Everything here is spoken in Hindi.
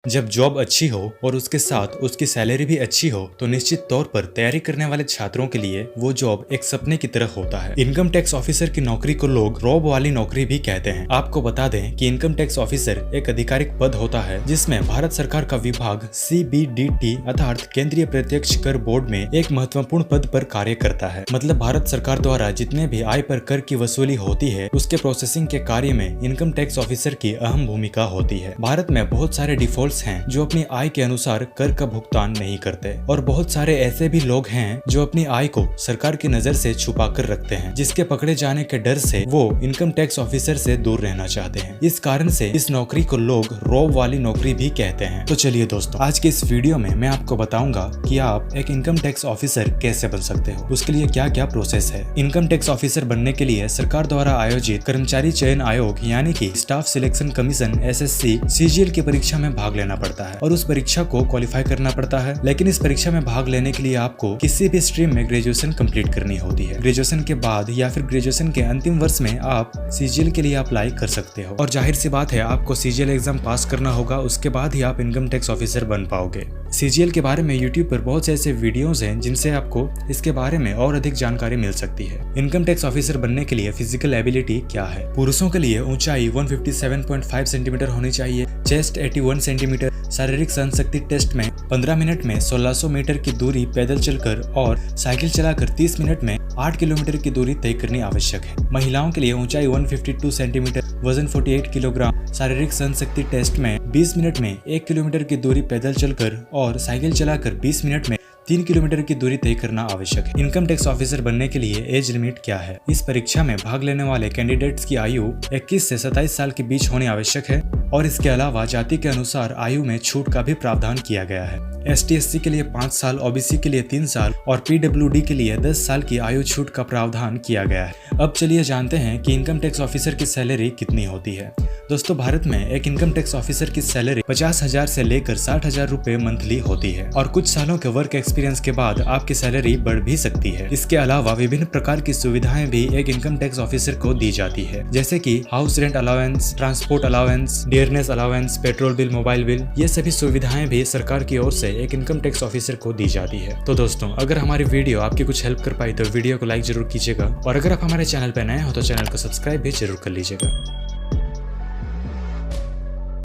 जब जॉब अच्छी हो और उसके साथ उसकी सैलरी भी अच्छी हो तो निश्चित तौर पर तैयारी करने वाले छात्रों के लिए वो जॉब एक सपने की तरह होता है। इनकम टैक्स ऑफिसर की नौकरी को लोग रॉब वाली नौकरी भी कहते हैं। आपको बता दें कि इनकम टैक्स ऑफिसर एक आधिकारिक पद होता है जिसमें भारत सरकार का विभाग CBDT अर्थात केंद्रीय प्रत्यक्ष कर बोर्ड में एक महत्वपूर्ण पद पर कार्य करता है। मतलब भारत सरकार द्वारा जितने भी आय पर कर की वसूली होती है उसके प्रोसेसिंग के कार्य में इनकम टैक्स ऑफिसर की अहम भूमिका होती है। भारत में बहुत सारे डिफॉल्ट हैं जो अपनी आय के अनुसार कर का भुगतान नहीं करते और बहुत सारे ऐसे भी लोग हैं जो अपनी आय को सरकार की नजर से छुपा कर रखते हैं, जिसके पकड़े जाने के डर से वो इनकम टैक्स ऑफिसर से दूर रहना चाहते हैं। इस कारण से इस नौकरी को लोग रॉब वाली नौकरी भी कहते हैं। तो चलिए दोस्तों, आज के इस वीडियो में मैं आपको बताऊंगा कि आप एक इनकम टैक्स ऑफिसर कैसे बन सकते हो, उसके लिए क्या क्या प्रोसेस है। इनकम टैक्स ऑफिसर बनने के लिए सरकार द्वारा आयोजित कर्मचारी चयन आयोग यानी कि staff selection commission SSC CGL की परीक्षा में भाग लेना पड़ता है और उस परीक्षा को क्वालिफाई करना पड़ता है। लेकिन इस परीक्षा में भाग लेने के लिए आपको किसी भी स्ट्रीम में ग्रेजुएशन कंप्लीट करनी होती है। ग्रेजुएशन के बाद या फिर ग्रेजुएशन के अंतिम वर्ष में आप CGL के लिए अप्लाई कर सकते हो और जाहिर सी बात है आपको CGL एग्जाम पास करना होगा, उसके बाद ही आप इनकम टैक्स ऑफिसर बन पाओगे। CGL के बारे में YouTube पर बहुत से ऐसे वीडियोस हैं जिनसे आपको इसके बारे में और अधिक जानकारी मिल सकती है। इनकम टैक्स ऑफिसर बनने के लिए फिजिकल एबिलिटी क्या है। पुरुषों के लिए ऊंचाई 157.5 सेंटीमीटर होनी चाहिए, चेस्ट 81 सेंटीमीटर, शारीरिक सहन शक्ति टेस्ट में 15 मिनट में 1600 मीटर की दूरी पैदल चलकर और साइकिल चलाकर 30 मिनट में 8 किलोमीटर की दूरी तय करनी आवश्यक है। महिलाओं के लिए ऊंचाई 152 सेंटीमीटर, वजन 48 किलोग्राम, शारीरिक सहन शक्ति टेस्ट में 20 मिनट में 1 किलोमीटर की दूरी पैदल चलकर और साइकिल चलाकर 20 मिनट में 3 किलोमीटर की दूरी तय करना आवश्यक है। इनकम टैक्स ऑफिसर बनने के लिए एज लिमिट क्या है। इस परीक्षा में भाग लेने वाले कैंडिडेट्स की आयु 21 से 27 साल के बीच होनी आवश्यक है और इसके अलावा जाति के अनुसार आयु में छूट का भी प्रावधान किया गया है। ST/SC के लिए 5 साल, OBC के लिए 3 साल और PWD के लिए 10 साल की आयु छूट का प्रावधान किया गया है। अब चलिए जानते हैं कि इनकम टैक्स ऑफिसर की सैलरी कितनी होती है। दोस्तों, भारत में एक इनकम टैक्स ऑफिसर की सैलरी 50,000 से लेकर 60,000 रुपए मंथली होती है और कुछ सालों के वर्क एक्सपीरियंस के बाद आपकी सैलरी बढ़ भी सकती है। इसके अलावा विभिन्न प्रकार की सुविधाएं भी एक इनकम टैक्स ऑफिसर को दी जाती है, जैसे कि house rent allowance, transport allowance, dearness allowance, petrol bill, mobile bill, ये सभी सुविधाएं भी सरकार की ओर से एक इनकम टैक्स ऑफिसर को दी जाती है। तो दोस्तों, अगर हमारी वीडियो आपकी कुछ हेल्प कर पाई तो वीडियो को लाइक जरूर कीजिएगा और अगर आप हमारे चैनल पर नए हो तो चैनल को सब्सक्राइब भी जरूर कर लीजिएगा।